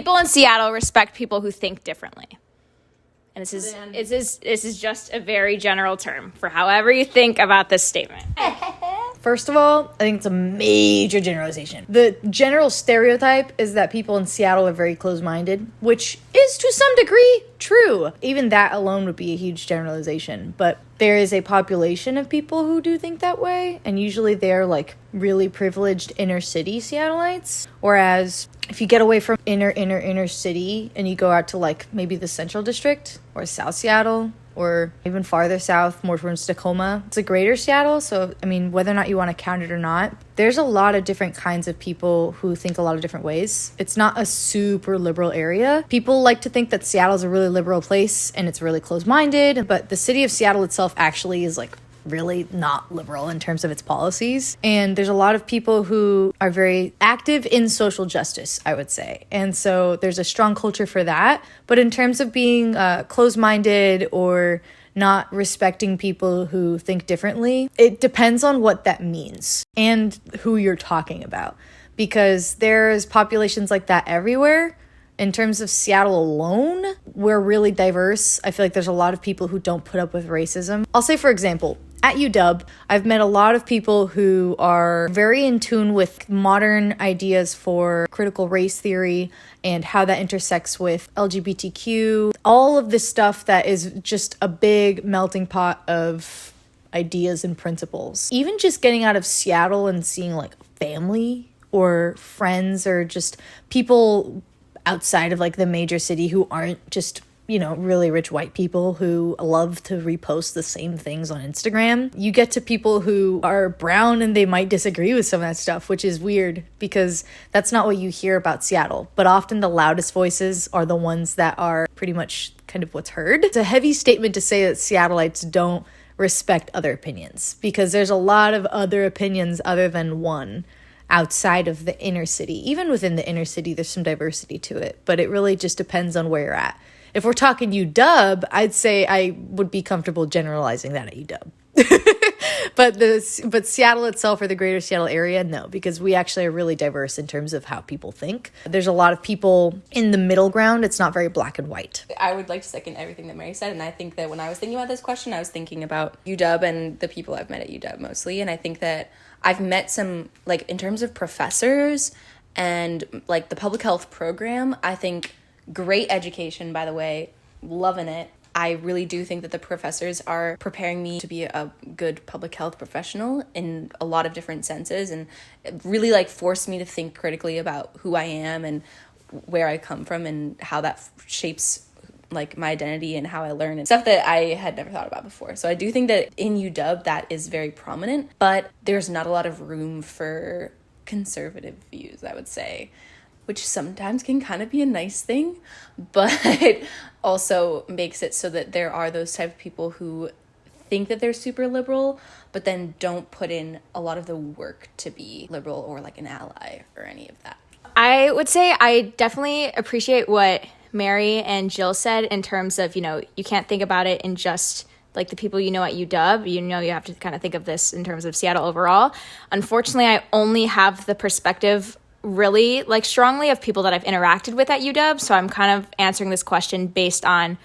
people in Seattle respect people who think differently. And this is just a very general term for however you think about this statement. First of all, I think it's a major generalization. The general stereotype is that people in Seattle are very closed-minded, which is to some degree true. Even that alone would be a huge generalization. But there is a population of people who do think that way, and usually they're like really privileged inner city Seattleites. Whereas if you get away from inner city and you go out to like maybe the Central District or South Seattle, or even farther south, more towards Tacoma. It's a greater Seattle, so, I mean, whether or not you want to count it or not, there's a lot of different kinds of people who think a lot of different ways. It's not a super liberal area. People like to think that Seattle's a really liberal place and it's really closed-minded, but the city of Seattle itself actually is, like, really not liberal in terms of its policies. And there's a lot of people who are very active in social justice, I would say. And so there's a strong culture for that. But in terms of being closed-minded or not respecting people who think differently, it depends on what that means and who you're talking about. Because there's populations like that everywhere. In terms of Seattle alone, we're really diverse. I feel like there's a lot of people who don't put up with racism. I'll say, for example, at UW, I've met a lot of people who are very in tune with modern ideas for critical race theory and how that intersects with LGBTQ. All of this stuff that is just a big melting pot of ideas and principles. Even just getting out of Seattle and seeing like family or friends or just people outside of like the major city who aren't just, you know, really rich white people who love to repost the same things on Instagram. You get to people who are brown and they might disagree with some of that stuff, which is weird because that's not what you hear about Seattle. But often the loudest voices are the ones that are pretty much kind of what's heard. It's a heavy statement to say that Seattleites don't respect other opinions because there's a lot of other opinions other than one outside of the inner city. Even within the inner city, there's some diversity to it, but it really just depends on where you're at. If we're talking UW, I'd say I would be comfortable generalizing that at UW. But Seattle itself or the greater Seattle area, no, because we actually are really diverse in terms of how people think. There's a lot of people in the middle ground. It's not very black and white. I would like to second everything that Mary said, and I think that when I was thinking about this question, I was thinking about UW and the people I've met at UW mostly, and I think that I've met some, like, in terms of professors and, like, the public health program, I think great education, by the way, loving it. I really do think that the professors are preparing me to be a good public health professional in a lot of different senses and really, like, forced me to think critically about who I am and where I come from and how that shapes like my identity and how I learn and stuff that I had never thought about before. So I do think that in UW that is very prominent, but there's not a lot of room for conservative views, I would say, which sometimes can kind of be a nice thing, but also makes it so that there are those type of people who think that they're super liberal, but then don't put in a lot of the work to be liberal or like an ally or any of that. I would say I definitely appreciate what Mary and Jill said in terms of, you know, you can't think about it in just like the people you know at UW. You know, you have to kind of think of this in terms of Seattle overall. Unfortunately, I only have the perspective really like strongly of people that I've interacted with at UW. So I'm kind of answering this question based on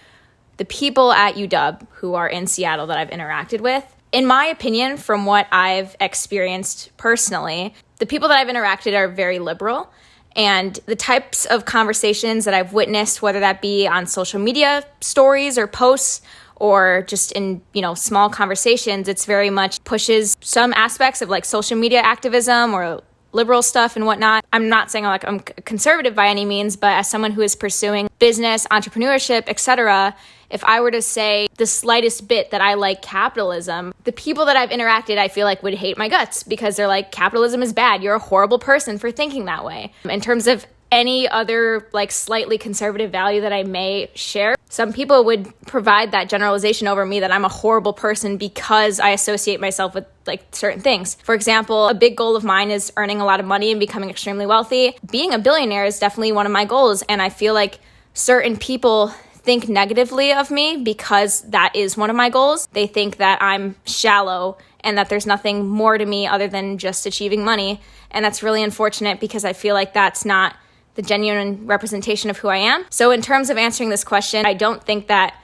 the people at UW who are in Seattle that I've interacted with. In my opinion, from what I've experienced personally, the people that I've interacted are very liberal. And the types of conversations that I've witnessed, whether that be on social media stories or posts or just in, you know, small conversations, it's very much pushes some aspects of like social media activism or liberal stuff and whatnot. I'm not saying I'm conservative by any means, but as someone who is pursuing business, entrepreneurship, etc., if I were to say the slightest bit that I like capitalism, the people that I've interacted, I feel like would hate my guts because they're like, capitalism is bad. You're a horrible person for thinking that way. In terms of any other like slightly conservative value that I may share, some people would provide that generalization over me that I'm a horrible person because I associate myself with like certain things. For example, a big goal of mine is earning a lot of money and becoming extremely wealthy. Being a billionaire is definitely one of my goals, and I feel like certain people think negatively of me because that is one of my goals. They think that I'm shallow and that there's nothing more to me other than just achieving money. And that's really unfortunate because I feel like that's not the genuine representation of who I am. So in terms of answering this question, I don't think that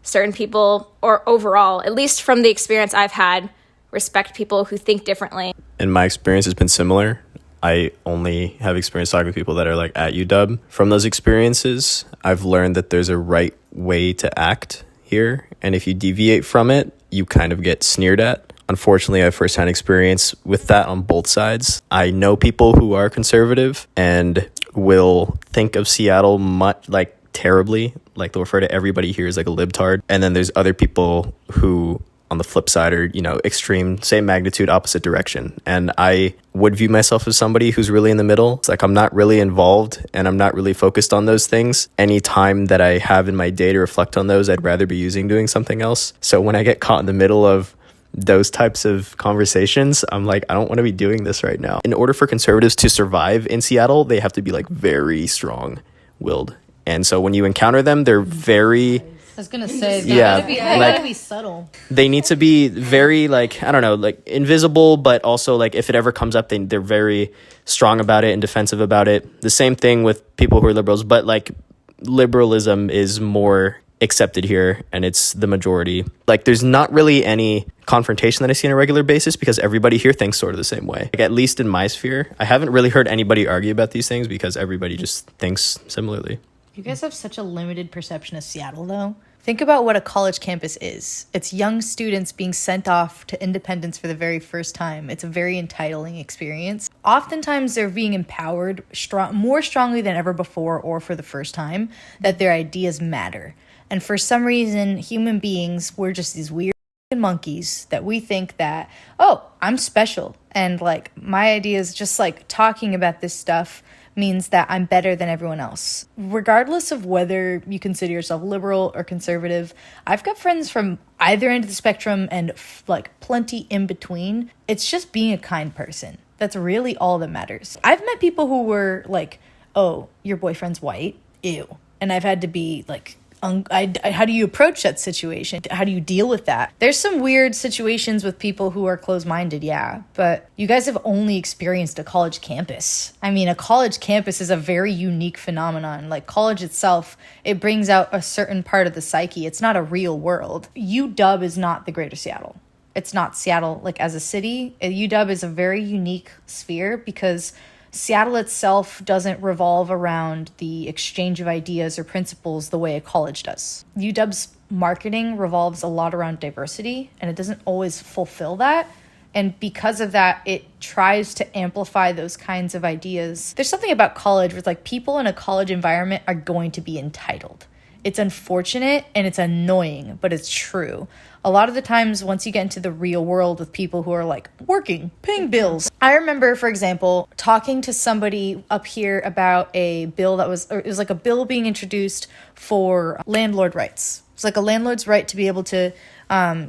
certain people, or overall, at least from the experience I've had, respect people who think differently. And my experience has been similar. I only have experience talking with people that are like at UW. From those experiences, I've learned that there's a right way to act here. And if you deviate from it, you kind of get sneered at. Unfortunately, I have firsthand experience with that on both sides. I know people who are conservative and will think of Seattle much like terribly, like they'll refer to everybody here as like a libtard. And then there's other people who on the flip side are, extreme, same magnitude, opposite direction. And I would view myself as somebody who's really in the middle. It's like I'm not really involved and I'm not really focused on those things. Any time that I have in my day to reflect on those, I'd rather be using doing something else. So when I get caught in the middle of those types of conversations, I'm like, I don't want to be doing this right now. In order for conservatives to survive in Seattle, they have to be like very strong-willed. And so when you encounter them, they're very... I was gonna say, they gotta be subtle. They need to be very, like, I don't know, like invisible, but also like if it ever comes up, they're very strong about it and defensive about it. The same thing with people who are liberals, but like liberalism is more accepted here and it's the majority. Like there's not really any confrontation that I see on a regular basis because everybody here thinks sort of the same way. Like at least in my sphere, I haven't really heard anybody argue about these things because everybody just thinks similarly. You guys have such a limited perception of Seattle, though. Think about what a college campus is. It's young students being sent off to independence for the very first time. It's a very entitling experience. Oftentimes, they're being empowered more strongly than ever before or for the first time that their ideas matter. And for some reason, human beings, we're just these weird monkeys that we think that, oh, I'm special. And like my ideas, just like talking about this stuff means that I'm better than everyone else. Regardless of whether you consider yourself liberal or conservative, I've got friends from either end of the spectrum and like plenty in between. It's just being a kind person. That's really all that matters. I've met people who were like, oh, your boyfriend's white? Ew. And I've had to be like, how do you approach that situation? How do you deal with that? There's some weird situations with people who are closed-minded, yeah, but you guys have only experienced a college campus. I mean, a college campus is a very unique phenomenon. Like college itself, it brings out a certain part of the psyche. It's not a real world. UW is not the greater Seattle. It's not Seattle like as a city. UW is a very unique sphere because Seattle itself doesn't revolve around the exchange of ideas or principles the way a college does. UW's marketing revolves a lot around diversity, and it doesn't always fulfill that. And because of that, it tries to amplify those kinds of ideas. There's something about college where it's like people in a college environment are going to be entitled. It's unfortunate and it's annoying, but it's true. A lot of the times, once you get into the real world with people who are like working, paying bills. I remember, for example, talking to somebody up here about a bill it was like a bill being introduced for landlord rights. It's like a landlord's right to be able to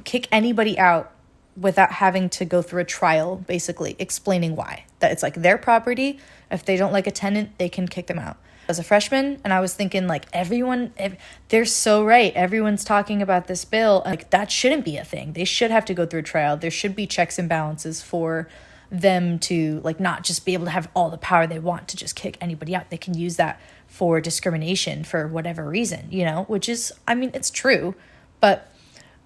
kick anybody out without having to go through a trial, basically explaining why. That it's like their property. If they don't like a tenant, they can kick them out. I was a freshman and I was thinking like they're so right. Everyone's talking about this bill. Like that shouldn't be a thing. They should have to go through a trial. There should be checks and balances for them to like not just be able to have all the power they want to just kick anybody out. They can use that for discrimination for whatever reason, which is, I mean, it's true, but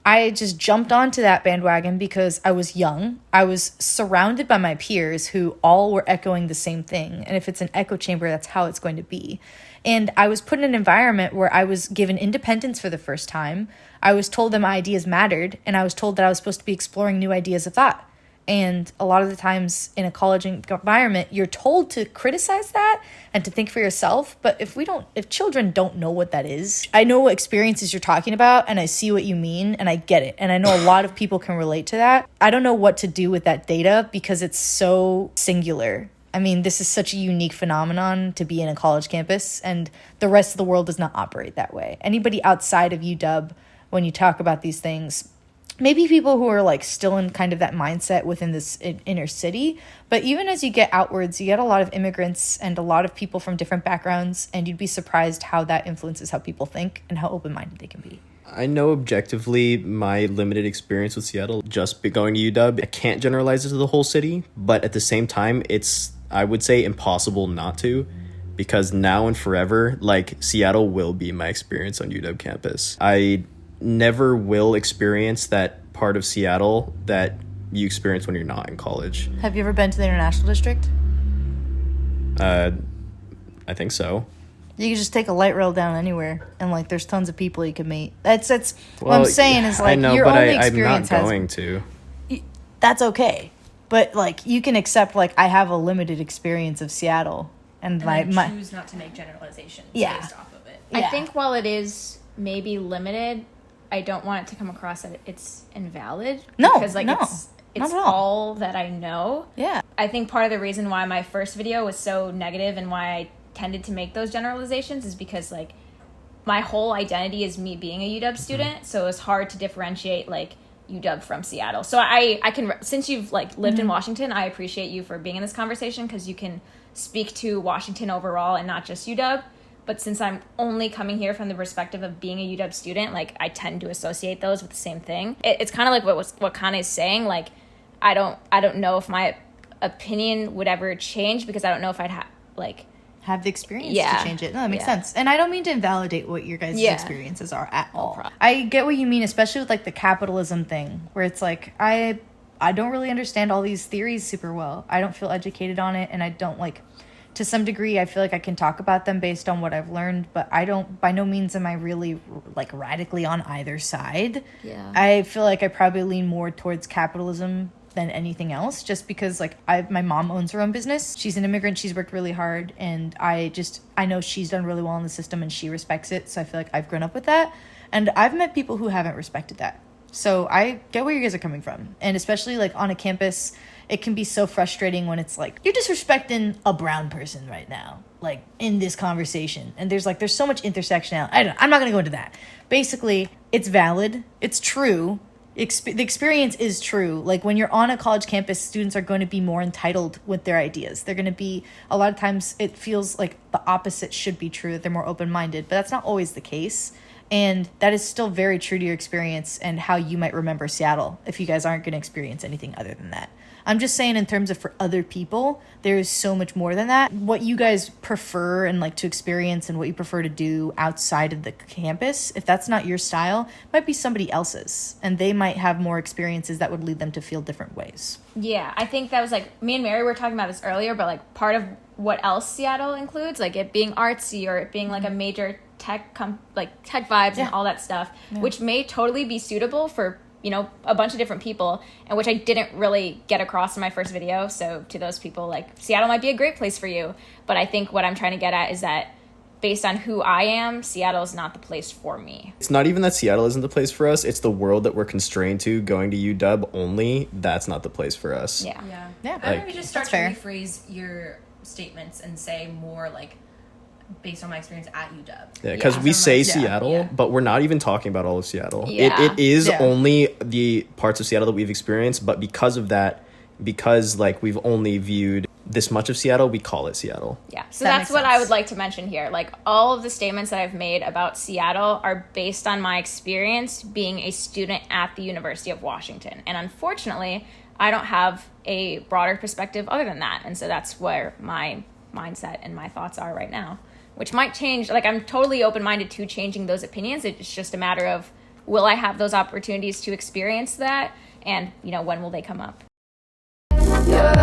I just jumped onto that bandwagon because I was young. I was surrounded by my peers who all were echoing the same thing. And if it's an echo chamber, that's how it's going to be. And I was put in an environment where I was given independence for the first time. I was told that my ideas mattered, and I was told that I was supposed to be exploring new ideas of thought. And a lot of the times in a college environment, you're told to criticize that and to think for yourself. But if children don't know what that is, I know what experiences you're talking about and I see what you mean and I get it. And I know a lot of people can relate to that. I don't know what to do with that data because it's so singular. I mean, this is such a unique phenomenon to be in a college campus, and the rest of the world does not operate that way. Anybody outside of UW, when you talk about these things, maybe people who are like still in kind of that mindset within this inner city, but even as you get outwards, you get a lot of immigrants and a lot of people from different backgrounds, and you'd be surprised how that influences how people think and how open-minded they can be. I know objectively my limited experience with Seattle, just going to UW, I can't generalize it to the whole city, but at the same time, it's, I would say, impossible not to, because now and forever, like, Seattle will be my experience on UW campus. I never will experience that part of Seattle that you experience when you're not in college. Have you ever been to the International District? I think so. You can just take a light rail down anywhere, and like there's tons of people you can meet. That's what I'm saying is like I know, your but only I'm experience not has. going to. That's okay, but like you can accept like I have a limited experience of Seattle, and my choose not to make generalizations Yeah. based off of it. I Yeah. think while it is maybe limited, I don't want it to come across that it's invalid. No, because like no, it's not at all. all that I know. yeah. I think part of the reason why my first video was so negative and why I tended to make those generalizations is because like my whole identity is me being a UW student, so it's hard to differentiate like UW from Seattle. So I can, since you've like lived in Washington, I appreciate you for being in this conversation because you can speak to Washington overall and not just UW. But since I'm only coming here from the perspective of being a UW student, like I tend to associate those with the same thing. It's kind of like what Kana is saying. Like I don't know if my opinion would ever change because I don't know if I'd have the experience Yeah. to change it. No, that makes Yeah. sense. And I don't mean to invalidate what your guys' Yeah. experiences are at all. problem. I get what you mean, especially with like the capitalism thing, where it's like I don't really understand all these theories super well. I don't feel educated on it, and I don't like. To some degree, I feel like I can talk about them based on what I've learned, but I don't. By no means am I really like radically on either side. Yeah. I feel like I probably lean more towards capitalism than anything else, just because like my mom owns her own business. She's an immigrant. She's worked really hard, and I know she's done really well in the system, and she respects it. So I feel like I've grown up with that, and I've met people who haven't respected that. So I get where you guys are coming from, and especially like on a campus, it can be so frustrating when it's like you're disrespecting a brown person right now, like in this conversation, and there's so much intersectionality. I'm not gonna go into that. Basically, it's valid, it's true. The experience is true. Like when you're on a college campus, students are going to be more entitled with their ideas. They're going to be, a lot of times it feels like the opposite should be true, that they're more open-minded, but that's not always the case. And that is still very true to your experience and how you might remember Seattle if you guys aren't going to experience anything other than that. I'm just saying in terms of for other people, there is so much more than that. What you guys prefer and like to experience and what you prefer to do outside of the campus, if that's not your style, might be somebody else's. And they might have more experiences that would lead them to feel different ways. Yeah, I think that was like, me and Mary were talking about this earlier, but like part of what else Seattle includes, like it being artsy or it being like a major tech vibes and all that stuff, which may totally be suitable for, you know, a bunch of different people, and which I didn't really get across in my first video. So to those people, like, Seattle might be a great place for you. But I think what I'm trying to get at is that based on who I am, Seattle is not the place for me. It's not even that Seattle isn't the place for us. It's the world that we're constrained to going to UW only. That's not the place for us. Yeah. Yeah. I maybe just start to That's rephrase your statements and say more like based on my experience at UW. Yeah, because we say Seattle, but we're not even talking about all of Seattle. Yeah. It is only the parts of Seattle that we've experienced, but because of that, because like we've only viewed this much of Seattle, we call it Seattle. Yeah, so That that's makes what I sense. would like to mention here. Like, all of the statements that I've made about Seattle are based on my experience being a student at the University of Washington. And unfortunately, I don't have a broader perspective other than that. And so that's where my mindset and my thoughts are right now, which might change. Like, I'm totally open-minded to changing those opinions. It's just a matter of, will I have those opportunities to experience that? And, you know, when will they come up? Yeah.